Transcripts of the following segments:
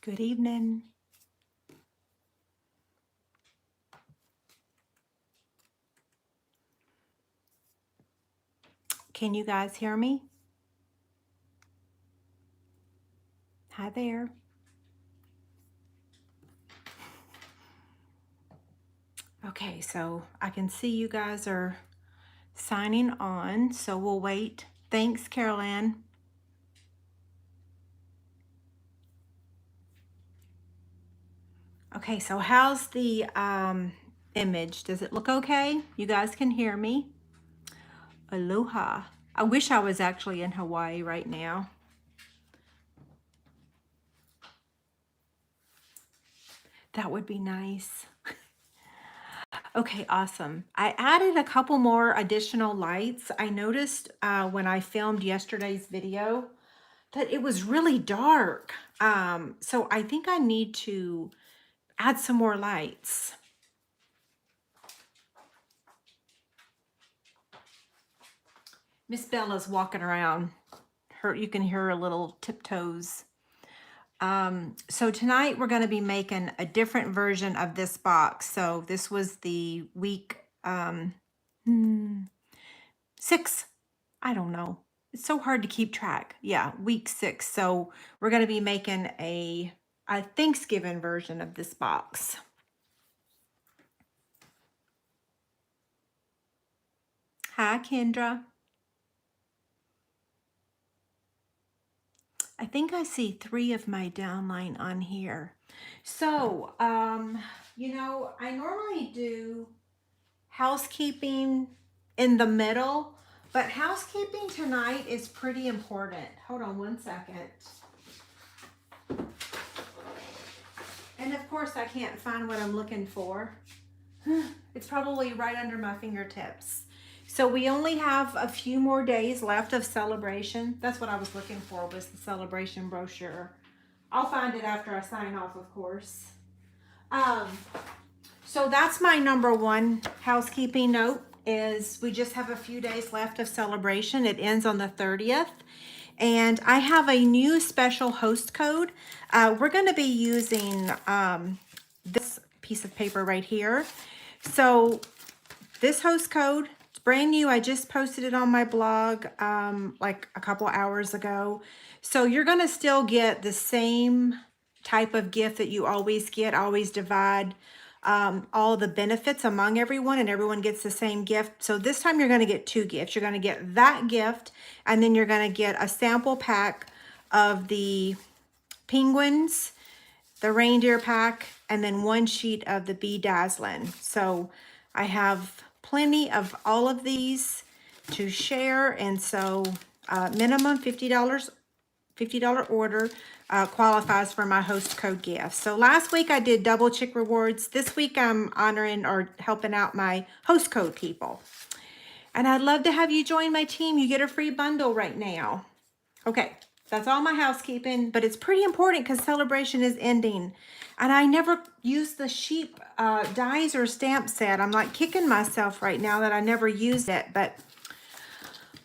Good evening. Can you guys hear me? Hi there. Okay, so I can see you guys are signing on, so we'll wait. Thanks, Carol. Okay, so how's the image? Does it look okay? You guys can hear me? Aloha. I wish I was actually in Hawaii right now. That would be nice. Okay, awesome. I added a couple more additional lights. I noticed when I filmed yesterday's video that it was really dark. So I think I need to add some more lights. Miss Bella's walking around. You can hear her little tiptoes. So tonight we're going to be making a different version of this box. So this was the week 6. I don't know. It's so hard to keep track. Yeah, week 6. So we're going to be making a Thanksgiving version of this box. Hi, Kendra. I think I see 3 of my downline on here. So, I normally do housekeeping in the middle, but housekeeping tonight is pretty important. Hold on one second. And of course, I can't find what I'm looking for. It's probably right under my fingertips. So we only have a few more days left of celebration. That's what I was looking for, was the celebration brochure. I'll find it after I sign off, of course. So that's my number one housekeeping note, is we just have a few days left of celebration. It ends on the 30th. And I have a new special host code. We're going to be using this piece of paper right here. So this host code, it's brand new. I just posted it on my blog like a couple hours ago. So you're going to still get the same type of gift that you always get. Always divide all the benefits among everyone, and everyone gets the same gift. So this time you're going to get 2 gifts. You're going to get that gift, and then you're going to get a sample pack of the penguins, the reindeer pack, and then 1 sheet of the Bedazzlin'. So I have plenty of all of these to share, and so minimum $50 order qualifies for my host code gift. So last week I did double chick rewards. This week I'm honoring or helping out my host code people. And I'd love to have you join my team. You get a free bundle right now. Okay, that's all my housekeeping, but it's pretty important because celebration is ending. And I never used the sheep dies or stamp set. I'm like kicking myself right now that I never used it, but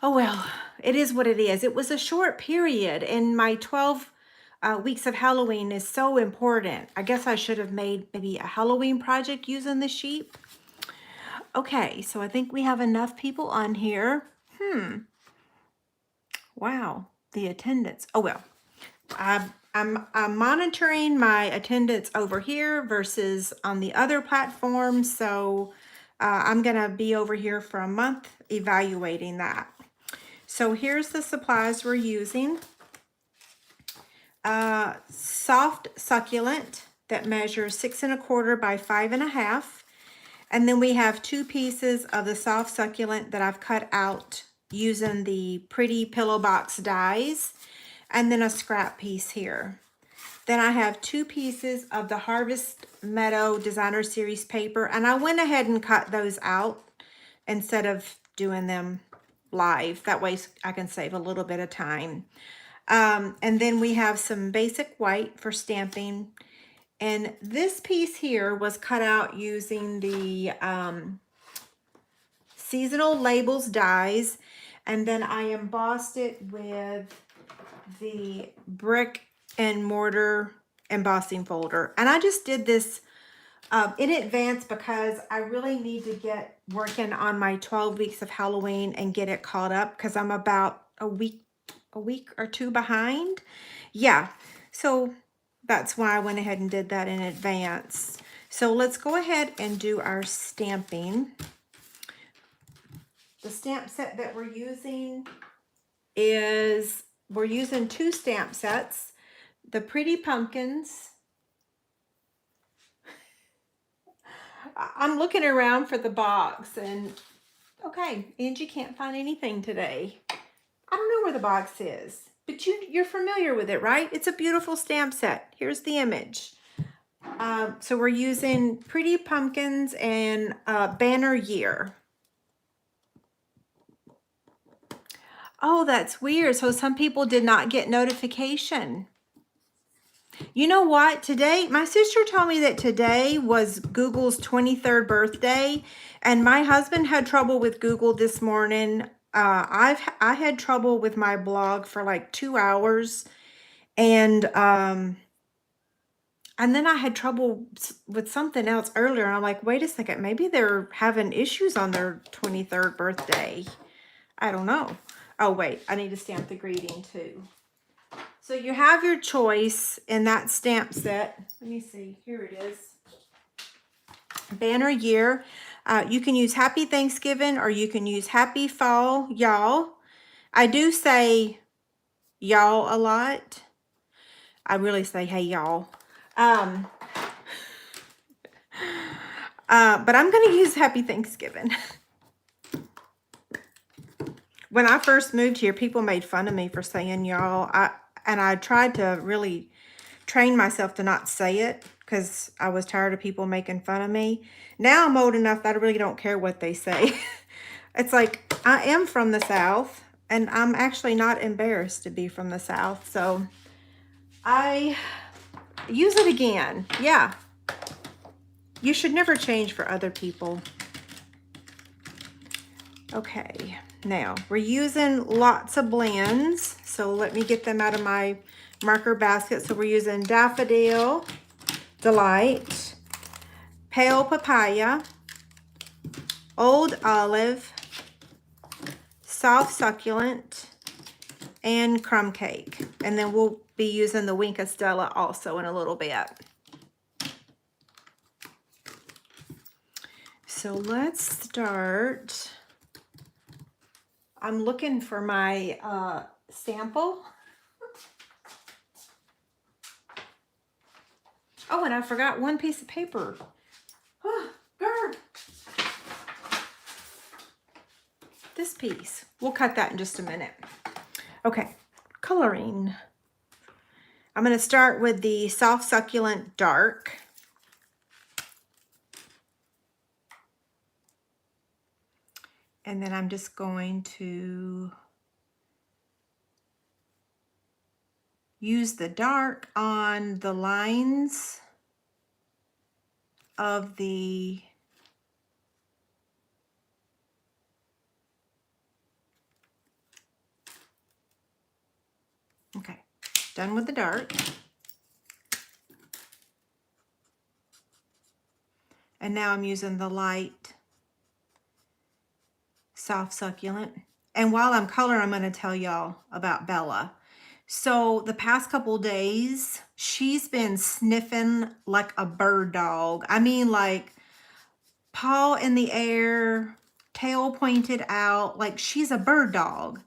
oh well, it is what it is. It was a short period, and my 12 weeks of Halloween is so important. I guess I should have made maybe a Halloween project using the sheep. Okay, so I think we have enough people on here. Wow, the attendance. Oh well, I'm monitoring my attendance over here versus on the other platform. So I'm gonna be over here for a month evaluating that. So here's the supplies we're using. Soft succulent that measures 6 1/4 by 5 1/2. And then we have 2 pieces of the soft succulent that I've cut out using the Pretty Pillow Box dies, and then a scrap piece here. Then I have 2 pieces of the Harvest Meadow Designer Series paper, and I went ahead and cut those out instead of doing them live. That way I can save a little bit of time. And then we have some basic white for stamping. And this piece here was cut out using the seasonal labels dies. And then I embossed it with the brick and mortar embossing folder. And I just did this in advance because I really need to get working on my 12 weeks of Halloween and get it caught up because I'm about a week or two behind. Yeah, so that's why I went ahead and did that in advance. So let's go ahead and do our stamping. The stamp set that we're using is, we're using 2 stamp sets. The Pretty Pumpkins. I'm looking around for the box and, okay, Angie can't find anything today. I don't know where the box is, but you're familiar with it, right? It's a beautiful stamp set. Here's the image. So we're using Pretty Pumpkins and Banner Year. Oh, that's weird. So some people did not get notification. You know what? Today, my sister told me that today was Google's 23rd birthday, and my husband had trouble with Google this morning. I had trouble with my blog for like 2 hours, and then I had trouble with something else earlier. I'm like, wait a second, maybe they're having issues on their 23rd birthday. I don't know. Oh, wait, I need to stamp the greeting too. So you have your choice in that stamp set. Let me see. Here it is. Banner Year. You can use Happy Thanksgiving or you can use Happy Fall, y'all. I do say y'all a lot. I really say, hey, y'all. But I'm going to use Happy Thanksgiving. When I first moved here, people made fun of me for saying y'all. I tried to really train myself to not say it because I was tired of people making fun of me. Now I'm old enough that I really don't care what they say. It's like, I am from the South, and I'm actually not embarrassed to be from the South. So I use it again. Yeah. You should never change for other people. Okay, now we're using lots of blends. So let me get them out of my marker basket. So we're using Daffodil Delight, Pale Papaya, Old Olive, Soft Succulent, and Crumb Cake. And then we'll be using the Wink of Stella also in a little bit. So let's start. I'm looking for my sample. Oh, and I forgot one piece of paper. Girl. This piece. We'll cut that in just a minute. Okay, coloring. I'm going to start with the Soft Succulent Dark. And then I'm just going to use the dark on the lines of the okay, done with the dark. And now I'm using the light Soft Succulent. And while I'm coloring, I'm going to tell y'all about Bella. So the past couple days, she's been sniffing like a bird dog. I mean, like paw in the air, tail pointed out, like she's a bird dog.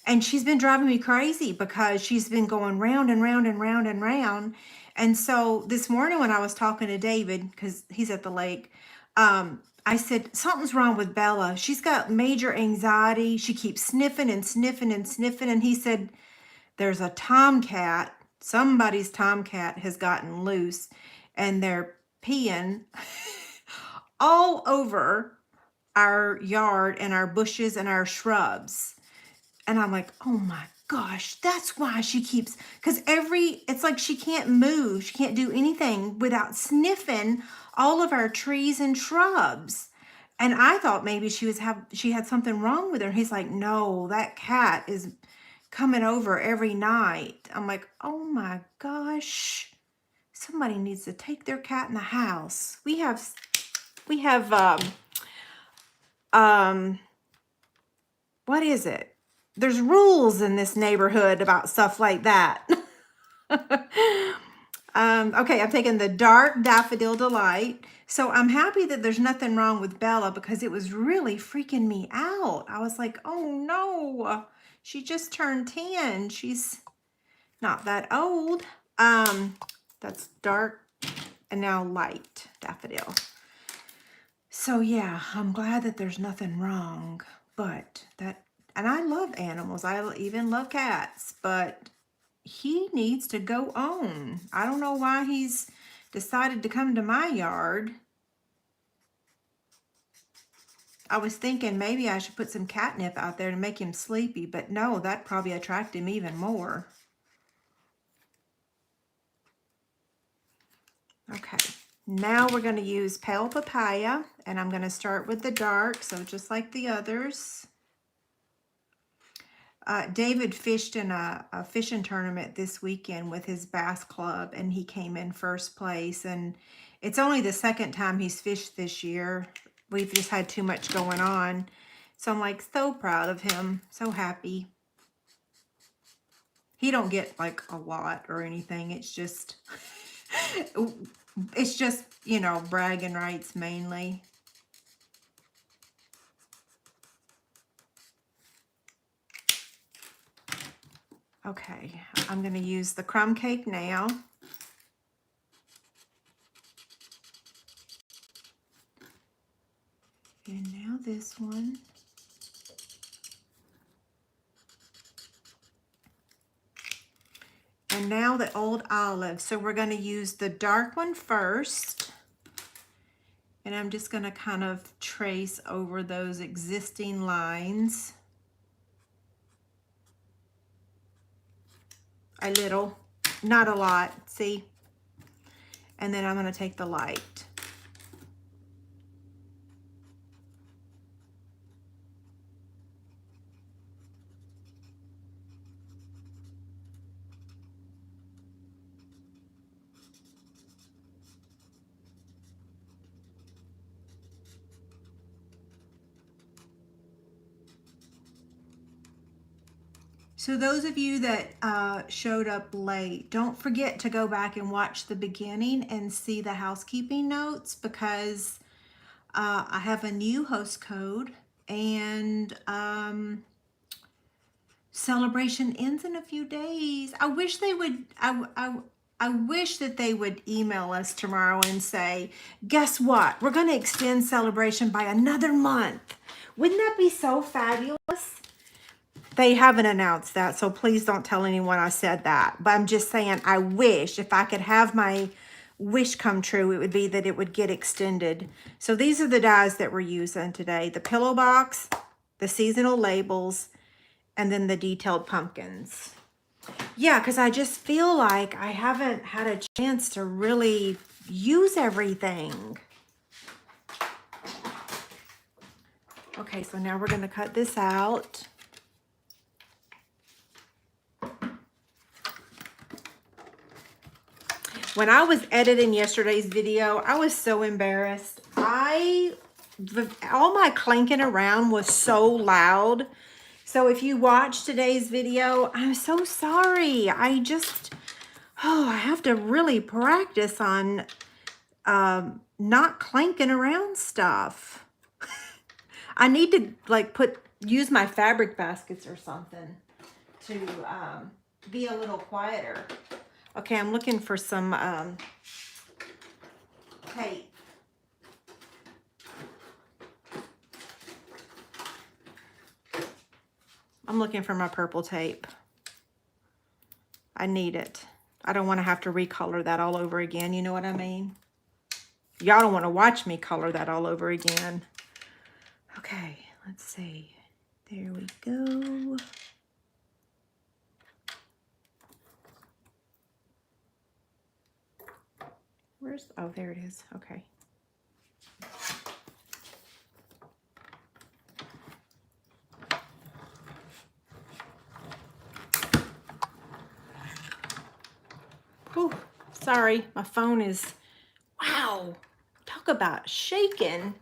And she's been driving me crazy because she's been going round and round and round and round. And so this morning when I was talking to David, because he's at the lake, I said, something's wrong with Bella. She's got major anxiety. She keeps sniffing and sniffing and sniffing. And he said, there's a tomcat. Somebody's tomcat has gotten loose and they're peeing all over our yard and our bushes and our shrubs. And I'm like, oh my gosh, that's why she keeps, because it's like she can't move. She can't do anything without sniffing all of our trees and shrubs. And I thought maybe she had something wrong with her. He's like, no, that cat is coming over every night. I'm like, oh my gosh. Somebody needs to take their cat in the house. We have what is it? There's rules in this neighborhood about stuff like that. Okay, I'm taking the Dark Daffodil Delight. So I'm happy that there's nothing wrong with Bella because it was really freaking me out. I was like, oh no, she just turned 10. She's not that old. That's Dark and now Light Daffodil. So yeah, I'm glad that there's nothing wrong, but and I love animals. I even love cats, but he needs to go on. I don't know why he's decided to come to my yard. I was thinking maybe I should put some catnip out there to make him sleepy, but no, that probably attract him even more. Okay, now we're going to use Pale Papaya, and I'm going to start with the dark, so just like the others. David fished in a fishing tournament this weekend with his bass club, and he came in first place. And it's only the second time he's fished this year. We've just had too much going on. So I'm like so proud of him, so happy. He don't get like a lot or anything. It's just, you know, bragging rights mainly. Okay, I'm going to use the crumb cake now. And now this one. And now the Old Olive. So we're going to use the dark one first. And I'm just going to kind of trace over those existing lines. A little, not a lot, see? And then I'm going to take the light. So those of you that showed up late, don't forget to go back and watch the beginning and see the housekeeping notes, because I have a new host code, and celebration ends in a few days. I wish they would, I wish that they would email us tomorrow and say, guess what? We're going to extend celebration by another month. Wouldn't that be so fabulous? They haven't announced that, so please don't tell anyone I said that. But I'm just saying, I wish if I could have my wish come true, it would be that it would get extended. So these are the dies that we're using today. The pillow box, the seasonal labels, and then the detailed pumpkins. Yeah, because I just feel like I haven't had a chance to really use everything. Okay, so now we're going to cut this out. When I was editing yesterday's video, I was so embarrassed. All my clanking around was so loud. So if you watch today's video, I'm so sorry. I have to really practice on not clanking around stuff. I need to like use my fabric baskets or something to be a little quieter. Okay, I'm looking for some tape. I'm looking for my purple tape. I need it. I don't want to have to recolor that all over again. You know what I mean? Y'all don't want to watch me color that all over again. Okay, let's see. There we go. Oh, there it is. Okay. Whew, Sorry, my phone is, wow, talk about shaking.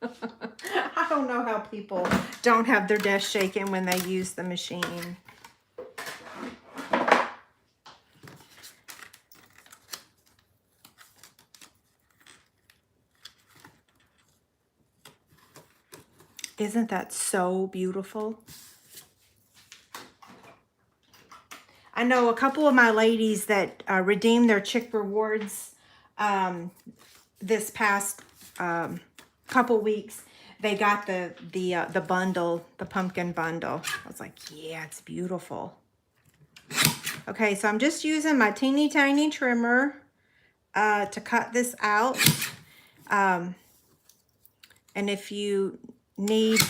I don't know how people don't have their desk shaking when they use the machine. Isn't that so beautiful? I know a couple of my ladies that redeemed their Chick rewards this past couple weeks. They got the bundle, the pumpkin bundle. I was like, yeah, it's beautiful. Okay, so I'm just using my teeny tiny trimmer to cut this out. And if you need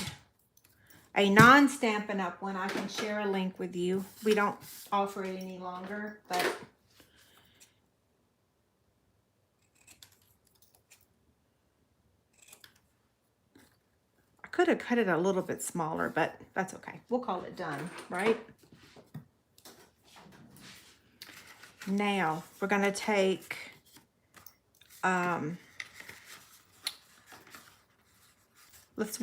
a non-Stampin' Up! One, I can share a link with you. We don't offer it any longer, but I could have cut it a little bit smaller, but that's okay. We'll call it done, right? Now, we're going to take let's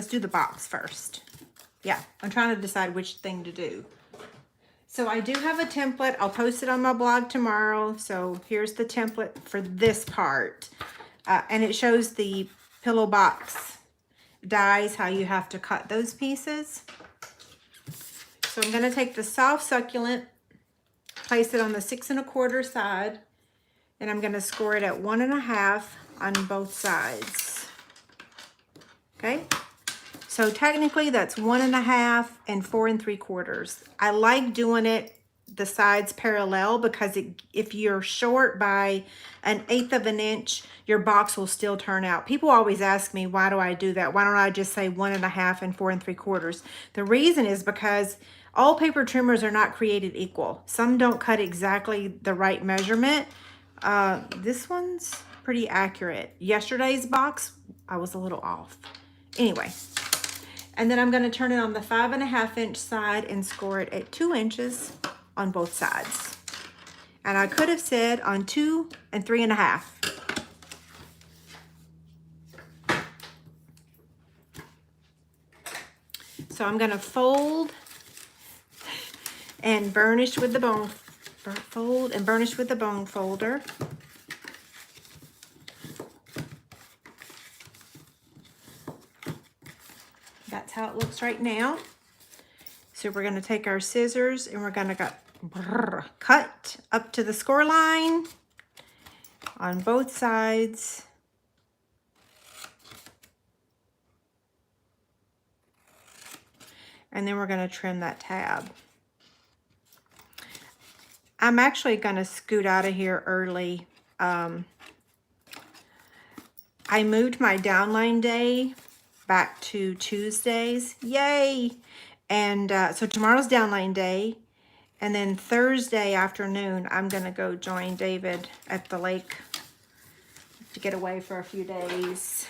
do the box first. Yeah, I'm trying to decide which thing to do. So I do have a template. I'll post it on my blog tomorrow. So here's the template for this part. And it shows the pillow box dies, how you have to cut those pieces. So I'm going to take the soft succulent, place it on the 6 1/4 side, and I'm going to score it at 1 1/2 on both sides. Okay. So technically that's 1 1/2 and 4 3/4. I like doing it the sides parallel because if you're short by 1/8 of an inch, your box will still turn out. People always ask me, why do I do that? Why don't I just say 1 1/2 and 4 3/4? The reason is because all paper trimmers are not created equal. Some don't cut exactly the right measurement. This one's pretty accurate. Yesterday's box, I was a little off. Anyway. And then I'm going to turn it on the 5 1/2 inch side and score it at 2 inches on both sides. And I could have said on 2 and 3 1/2. So I'm going to fold and burnish with the bone, fold and burnish with the bone folder. That's how it looks right now. So we're going to take our scissors and we're going to cut up to the score line on both sides. And then we're going to trim that tab. I'm actually going to scoot out of here early. I moved my downline day back to Tuesdays. Yay! And so tomorrow's downline day. And then Thursday afternoon, I'm going to go join David at the lake to get away for a few days.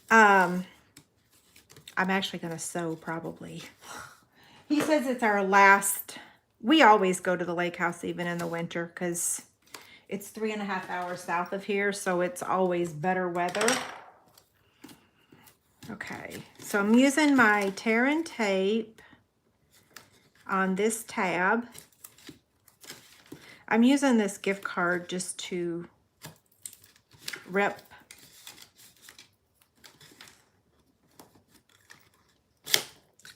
I'm actually going to sew probably. He says it's our last. We always go to the lake house even in the winter because it's 3 1/2 hours south of here. So it's always better weather. Okay, so I'm using my tear and tape on this tab. I'm using this gift card just to rip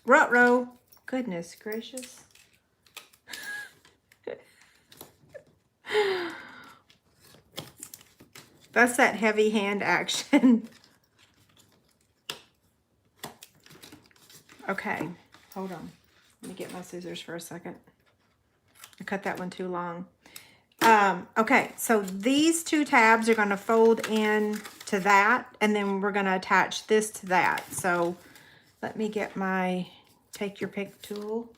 Ruh-roh. Goodness gracious. That's that heavy hand action. Okay, hold on. Let me get my scissors for a second. I cut that one too long. Okay, so these two tabs are going to fold in to that, and then we're going to attach this to that. So let me get my take your pick tool.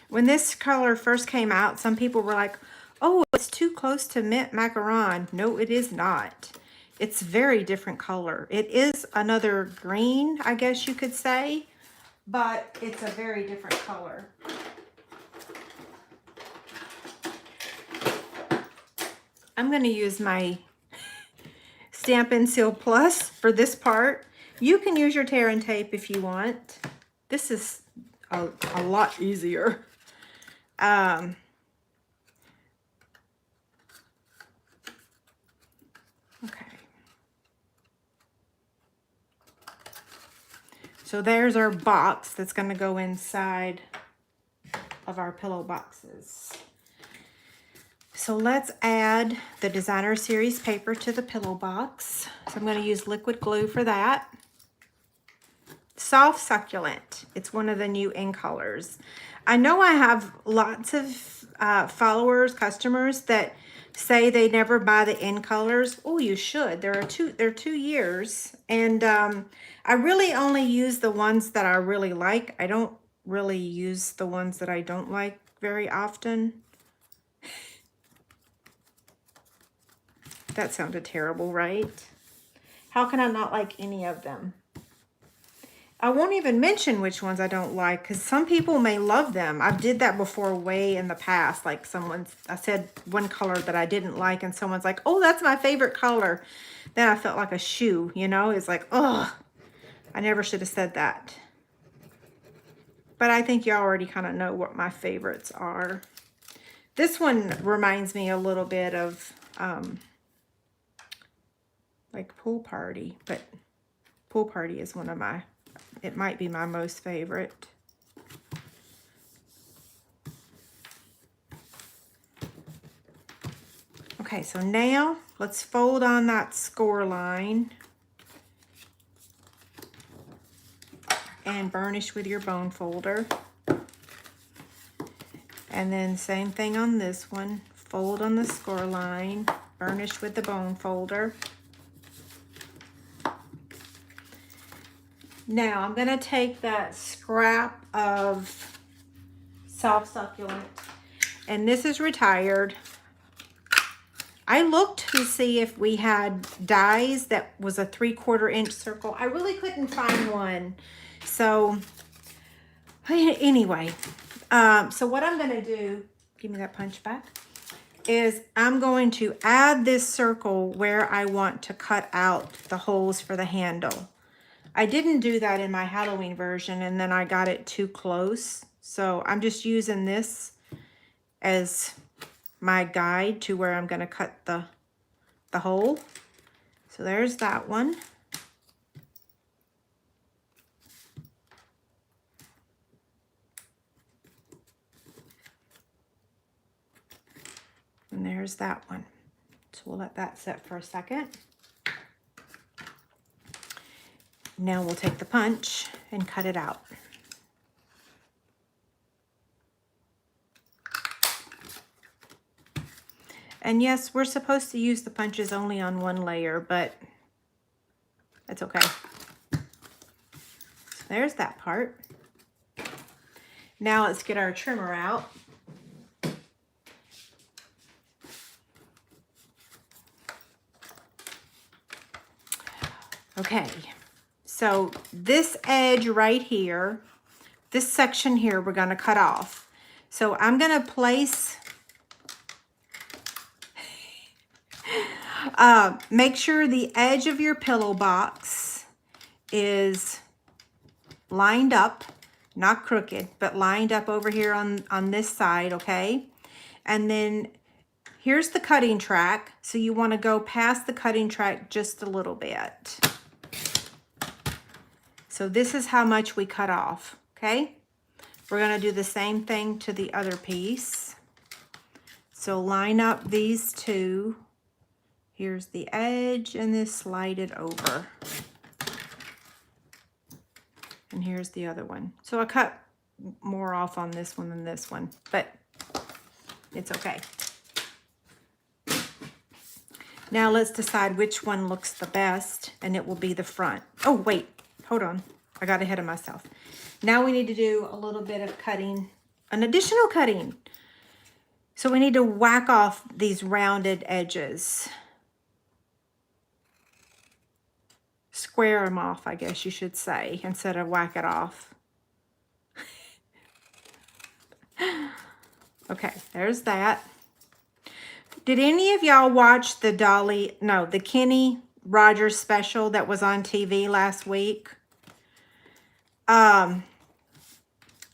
When this color first came out, some people were like, oh, it's too close to mint macaron. No, it is not. It's very different color. It is another green, I guess you could say, but it's a very different color. I'm going to use my Stampin' Seal Plus for this part. You can use your tear and tape if you want. This is a lot easier. Okay. So there's our box that's going to go inside of our pillow boxes. So let's add the Designer Series paper to the pillow box. So I'm going to use liquid glue for that. Soft Succulent. It's one of the new in colors. I know I have lots of followers, customers that say they never buy the in colors. Oh, you should. They're 2 years, and I really only use the ones that I really like. I don't really use the ones that I don't like very often. That sounded terrible, right? How can I not like any of them? I won't even mention which ones I don't like, because some people may love them. I did that before way in the past. Like I said one color that I didn't like, and someone's like, oh, that's my favorite color. Then I felt like a shoe, you know? It's like, ugh, I never should have said that. But I think you already kind of know what my favorites are. This one reminds me a little bit of like Pool Party, but Pool Party is one of my, it might be my most favorite. Okay, so now let's fold on that score line and burnish with your bone folder. And then same thing on this one. Fold on the score line, burnish with the bone folder. Now I'm going to take that scrap of Soft Succulent, and this is retired. I looked to see if we had dies that was a 3/4 inch circle. I really couldn't find one. So anyway, so what I'm going to do, give me that punch back, is I'm going to add this circle where I want to cut out the holes for the handle. I didn't do that in my Halloween version, and then I got it too close. So I'm just using this as my guide to where I'm going to cut the hole. So there's that one. And there's that one. So we'll let that set for a second. Now we'll take the punch and cut it out. And yes, we're supposed to use the punches only on one layer, but that's okay. So there's that part. Now let's get our trimmer out. Okay. So this edge right here, this section here, we're going to cut off. So I'm going to place, make sure the edge of your pillow box is lined up, not crooked, but lined up over here on this side, okay? And then here's the cutting track. So you want to go past the cutting track just a little bit. So this is how much we cut off, okay? We're going to do the same thing to the other piece. So line up these two. Here's the edge, and this slide it over. And here's the other one. So I cut more off on this one than this one, but it's okay. Now let's decide which one looks the best, and it will be the front. Oh, wait. Hold on, I got ahead of myself. Now we need to do a little bit of cutting, an additional cutting. So we need to whack off these rounded edges. Square them off, I guess you should say, instead of whack it off. Okay, there's that. Did any of y'all watch the Kenny Rogers special that was on TV last week?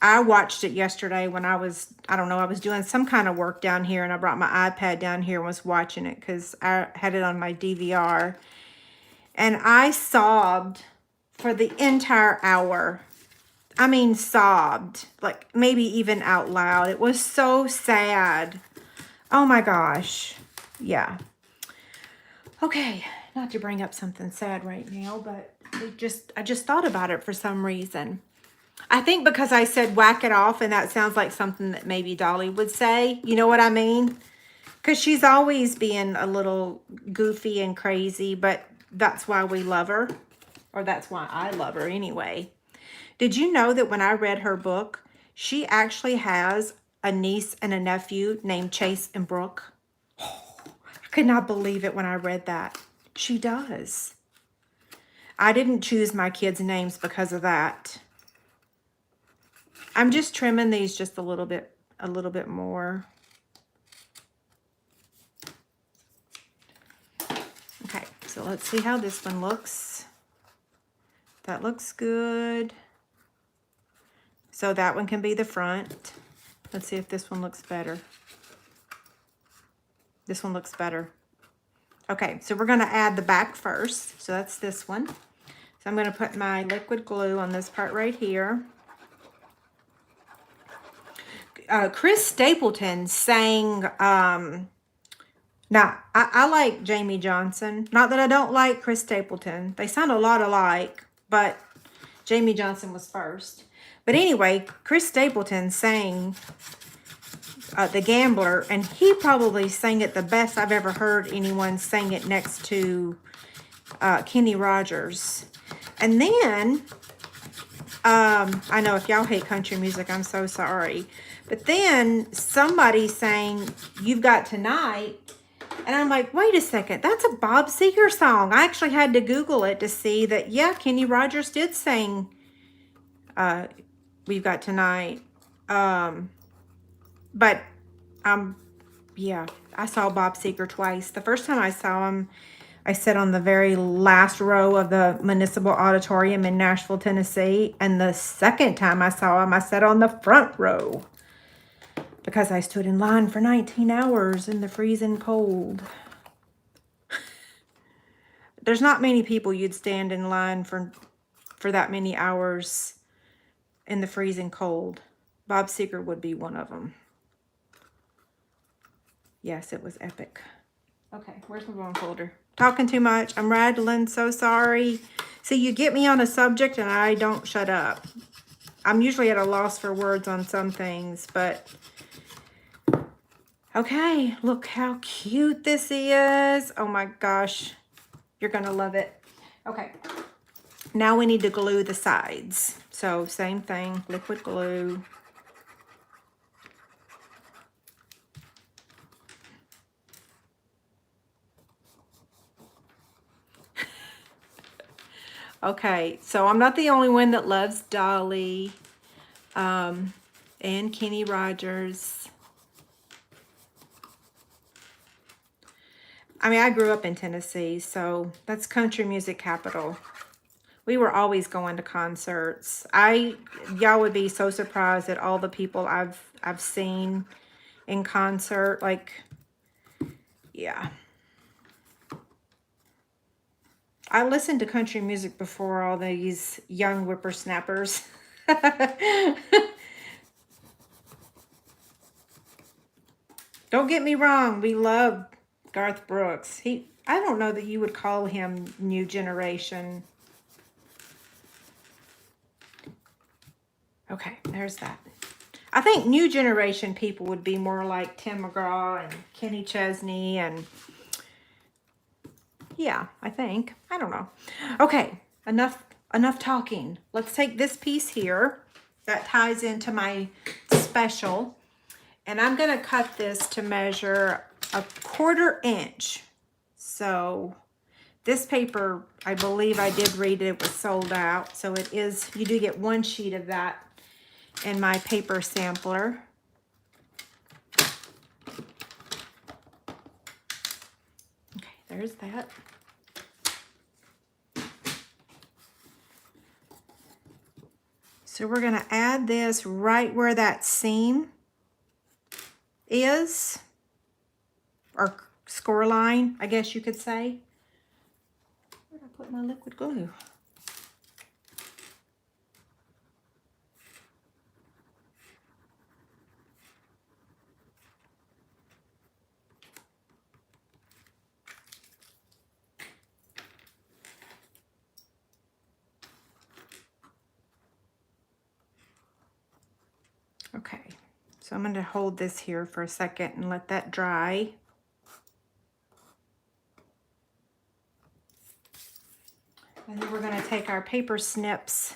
I watched it yesterday when I was doing some kind of work down here, and I brought my iPad down here and was watching it because I had it on my DVR. And I sobbed for the entire hour. I mean, sobbed, like maybe even out loud. It was so sad. Oh my gosh. Yeah. Okay, not to bring up something sad right now, but I just thought about it for some reason. I think because I said whack it off, and that sounds like something that maybe Dolly would say. You know what I mean? Because she's always being a little goofy and crazy, but that's why we love her. Or that's why I love her anyway. Did you know that when I read her book, she actually has a niece and a nephew named Chase and Brooke? Oh, I could not believe it when I read that. She does. I didn't choose my kids' names because of that. I'm just trimming these just a little bit more. Okay, so let's see how this one looks. That looks good. So that one can be the front. Let's see if this one looks better. This one looks better. Okay, so we're going to add the back first. So that's this one. So I'm going to put my liquid glue on this part right here. Chris Stapleton sang, now, I like Jamie Johnson. Not that I don't like Chris Stapleton. They sound a lot alike, but Jamie Johnson was first. But anyway, Chris Stapleton sang The Gambler, and he probably sang it the best I've ever heard anyone sing it next to Kenny Rogers. And then, I know if y'all hate country music, I'm so sorry. But then somebody sang You've Got Tonight, and I'm like, wait a second, that's a Bob Seger song. I actually had to Google it to see that, yeah, Kenny Rogers did sing We've Got Tonight. But, yeah, I saw Bob Seger twice. The first time I saw him, I sat on the very last row of the Municipal Auditorium in Nashville, Tennessee. And the second time I saw him, I sat on the front row because I stood in line for 19 hours in the freezing cold. There's not many people you'd stand in line for that many hours in the freezing cold. Bob Seger would be one of them. Yes, it was epic. Okay, where's my bone folder? Talking too much. I'm rattling, so sorry. See, you get me on a subject and I don't shut up. I'm usually at a loss for words on some things, but... Okay, look how cute this is. Oh my gosh. You're going to love it. Okay. Now we need to glue the sides. So same thing, liquid glue. Okay, so I'm not the only one that loves Dolly and Kenny Rogers. I mean, I grew up in Tennessee, so that's country music capital. We were always going to concerts. Y'all would be so surprised at all the people I've seen in concert. Like, yeah. I listened to country music before all these young whippersnappers. Don't get me wrong, we love Garth Brooks. I don't know that you would call him new generation. Okay, there's that. I think new generation people would be more like Tim McGraw and Kenny Chesney and... Yeah, I think. I don't know. Okay, enough talking. Let's take this piece here that ties into my special. And I'm going to cut this to measure 1/4 inch. So this paper, I believe I did read it was sold out. So it is, you do get 1 sheet of that in my paper sampler. Okay, there's that. So we're going to add this right where that seam is, or score line, I guess you could say. Where did I put my liquid glue? Okay, so I'm going to hold this here for a second and let that dry. And then we're going to take our paper snips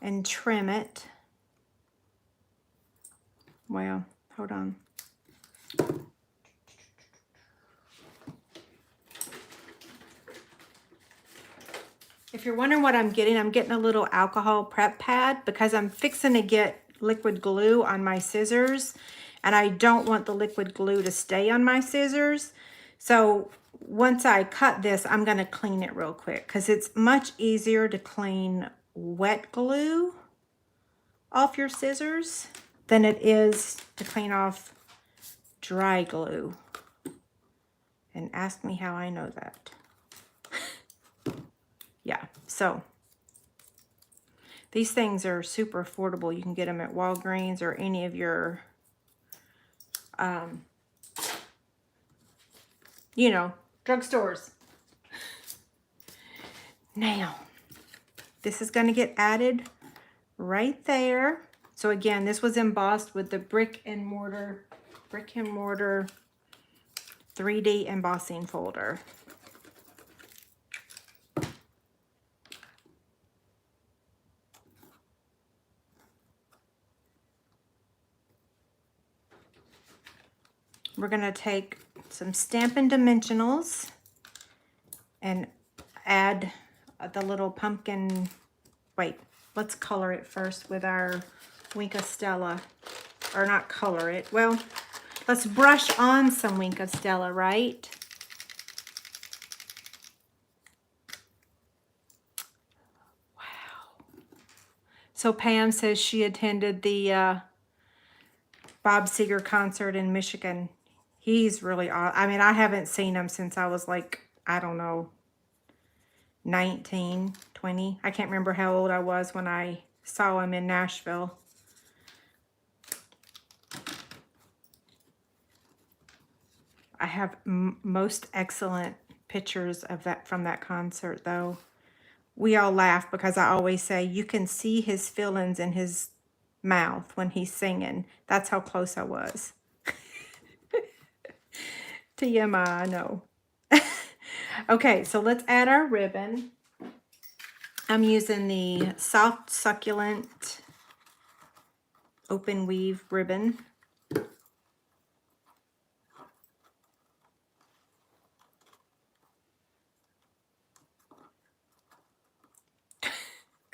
and trim it. Well, hold on. If you're wondering what I'm getting a little alcohol prep pad because I'm fixing to get liquid glue on my scissors, and I don't want the liquid glue to stay on my scissors. So once I cut this, I'm going to clean it real quick because it's much easier to clean wet glue off your scissors than it is to clean off dry glue. And ask me how I know that. Yeah, so these things are super affordable. You can get them at Walgreens or any of your, you know, drugstores. Now, this is going to get added right there. So again, this was embossed with the brick and mortar 3D embossing folder. We're going to take some Stampin' Dimensionals and add the little pumpkin. Wait, let's color it first with our Wink of Stella. Or not color it. Well, let's brush on some Wink of Stella, right? Wow. So Pam says she attended the Bob Seger concert in Michigan. He's really awesome. I mean, I haven't seen him since I was like, I don't know, 19, 20. I can't remember how old I was when I saw him in Nashville. I have most excellent pictures of that from that concert, though. We all laugh because I always say you can see his feelings in his mouth when he's singing. That's how close I was. TMI, I know. Okay, so let's add our ribbon. I'm using the Soft Succulent Open Weave ribbon.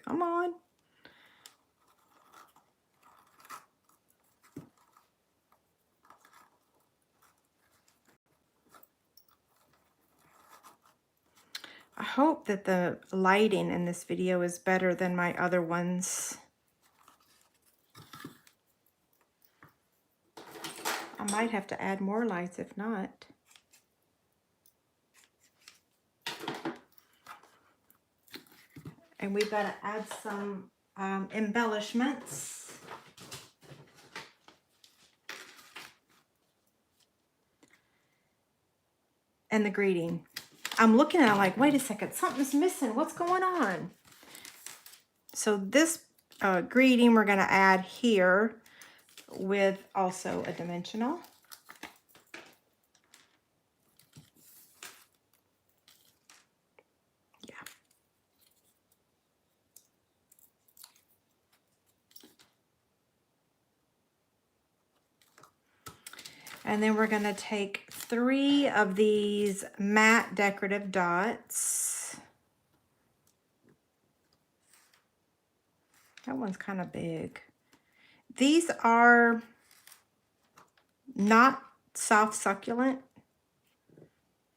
Come on. I hope that the lighting in this video is better than my other ones. I might have to add more lights if not. And we've got to add some embellishments. And the greeting. I'm looking at it like, wait a second, something's missing. What's going on? So this greeting we're going to add here with also a dimensional. Yeah. And then we're going to take 3 of these matte decorative dots. That one's kind of big. These are not soft succulent,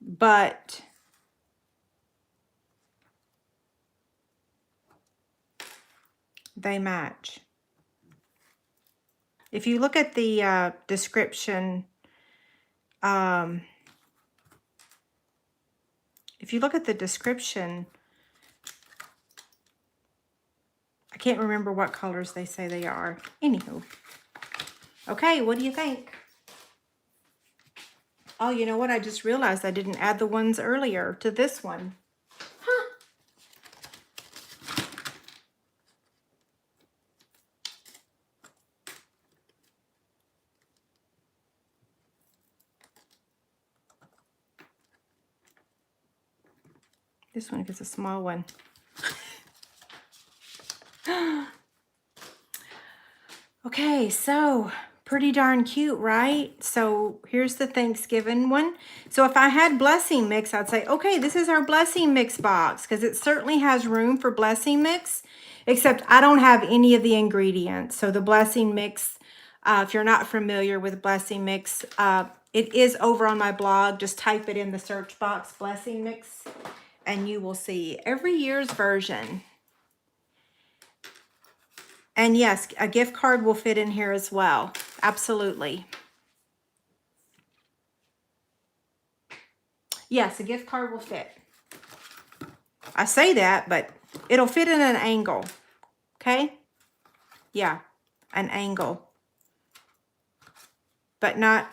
but they match. If you look at the description, if you look at the description, I can't remember what colors they say they are. Anywho. Okay, what do you think? Oh, you know what? I just realized I didn't add the ones earlier to this one. Huh. This one gets a small one. Okay, so pretty darn cute, right? So here's the Thanksgiving one. So if I had blessing mix, I'd say, okay, this is our blessing mix box, because it certainly has room for blessing mix, except I don't have any of the ingredients. So the blessing mix, if you're not familiar with blessing mix, it is over on my blog. Just type it in the search box, blessing mix, and you will see every year's version. And yes, a gift card will fit in here as well. Absolutely. Yes, a gift card will fit. I say that, but it'll fit in an angle. Okay? Yeah, an angle. But not,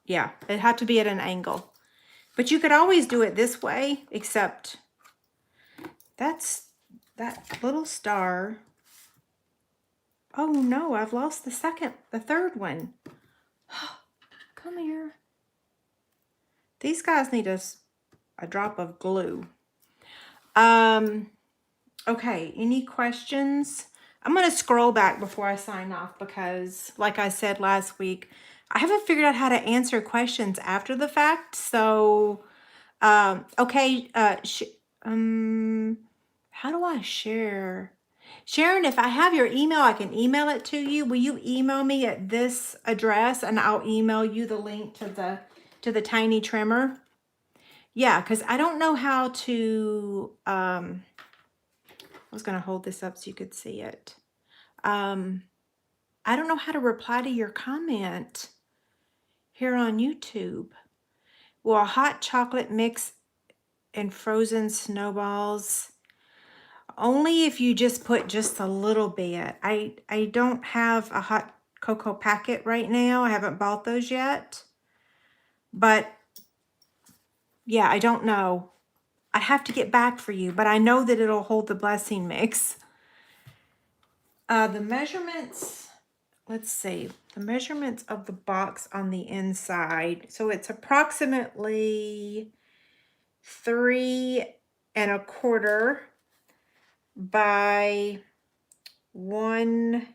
yeah, it had to be at an angle. But you could always do it this way, except that's that little star. Oh no, I've lost the third one. Come here. These guys need a drop of glue. Okay, any questions? I'm going to scroll back before I sign off because, like I said last week, I haven't figured out how to answer questions after the fact. So, okay, how do I share? Sharon, if I have your email, I can email it to you. Will you email me at this address and I'll email you the link to the tiny trimmer? Yeah, because I don't know how to, I was going to hold this up so you could see it. I don't know how to reply to your comment here on YouTube. Well, a hot chocolate mix and frozen snowballs. Only if you just put just a little bit. I don't have a hot cocoa packet right now. I haven't bought those yet. But yeah, I don't know. I'd have to get back for you, but I know that it'll hold the blessing mix. The measurements, let's see, the measurements of the box on the inside. So it's approximately 3 1/4 by 1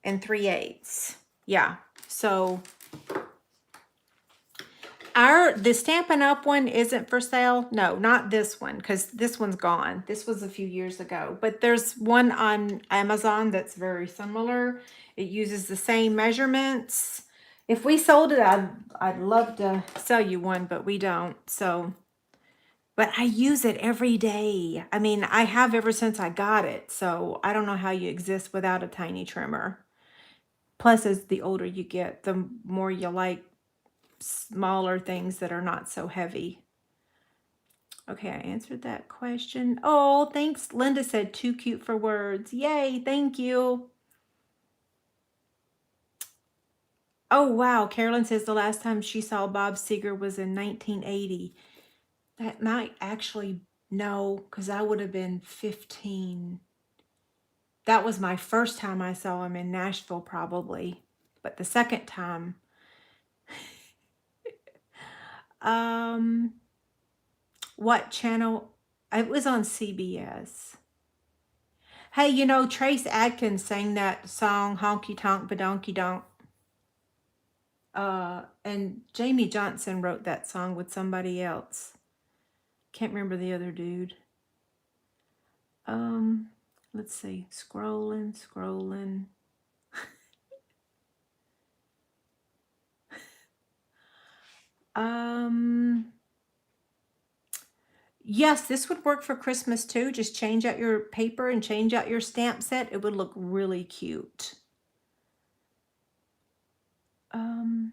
3/8. Yeah, so the Stampin' Up! One isn't for sale. No, not this one, because this one's gone. This was a few years ago. But there's one on Amazon that's very similar. It uses the same measurements. If we sold it, I'd love to sell you one, but we don't. So, but I use it every day. I mean, I have ever since I got it. So I don't know how you exist without a tiny trimmer. Plus, as the older you get, the more you like smaller things that are not so heavy. Okay, I answered that question. Oh, thanks. Linda said too cute for words. Yay, thank you. Oh, wow. Carolyn says the last time she saw Bob Seger was in 1980. That might actually, no, because I would have been 15. That was my first time I saw him in Nashville, probably. But the second time, what channel? It was on CBS. Hey, you know, Trace Adkins sang that song, Honky Tonk Badonky Donk. And Jamie Johnson wrote that song with somebody else. Can't remember the other dude. Let's see. Scrolling. Yes, this would work for Christmas too. Just change out your paper and change out your stamp set. It would look really cute. Okay.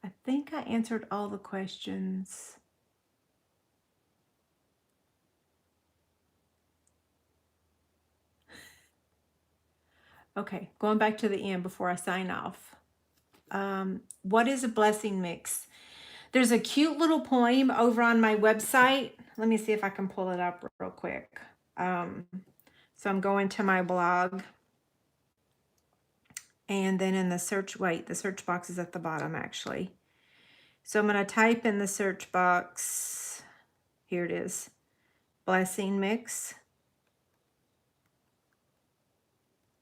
I think I answered all the questions. Okay, going back to the end before I sign off. What is a blessing mix? There's a cute little poem over on my website. Let me see if I can pull it up real quick. So I'm going to my blog. And then in the search box is at the bottom actually. So I'm going to type in the search box. Here it is. Blessing mix.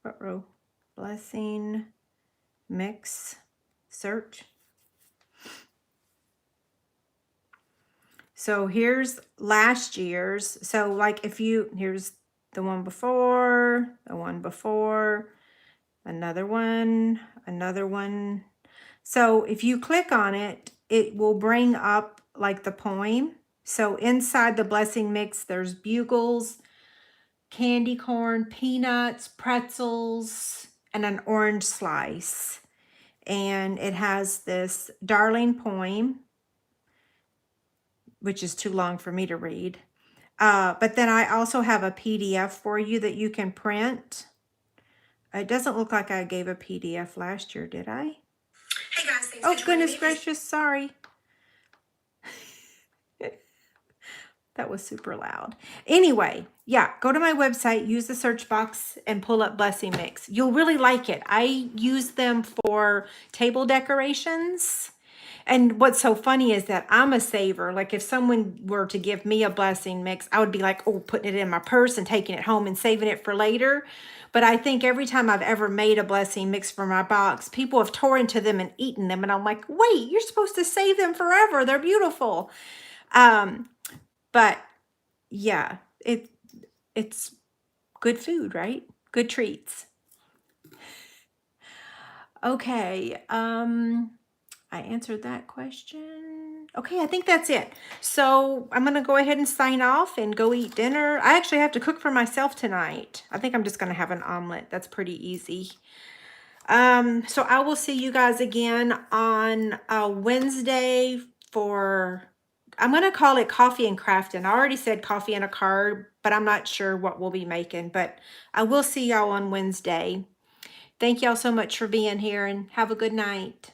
What row? Blessing mix. Search. So here's last year's. So like here's the one before, another one. So if you click on it, it will bring up like the poem. So inside the blessing mix, there's bugles, candy corn, peanuts, pretzels, and an orange slice. And it has this darling poem, which is too long for me to read. But then I also have a PDF for you that you can print. It doesn't look like I gave a PDF last year, did I? Hey guys, thanks Oh, for joining goodness me. gracious, sorry. That was super loud. Anyway, yeah, go to my website, use the search box, and pull up Blessing Mix. You'll really like it. I use them for table decorations. And what's so funny is that I'm a saver. Like if someone were to give me a blessing mix, I would be like, oh, putting it in my purse and taking it home and saving it for later. But I think every time I've ever made a blessing mix for my box, people have torn into them and eaten them. And I'm like, wait, you're supposed to save them forever. They're beautiful. But yeah, it's good food, right? Good treats. Okay. I answered that question. Okay, I think that's it. So I'm going to go ahead and sign off and go eat dinner. I actually have to cook for myself tonight. I think I'm just going to have an omelet. That's pretty easy. So I will see you guys again on Wednesday for, I'm going to call it Coffee and Crafting. I already said coffee and a card, but I'm not sure what we'll be making. But I will see y'all on Wednesday. Thank y'all so much for being here and have a good night.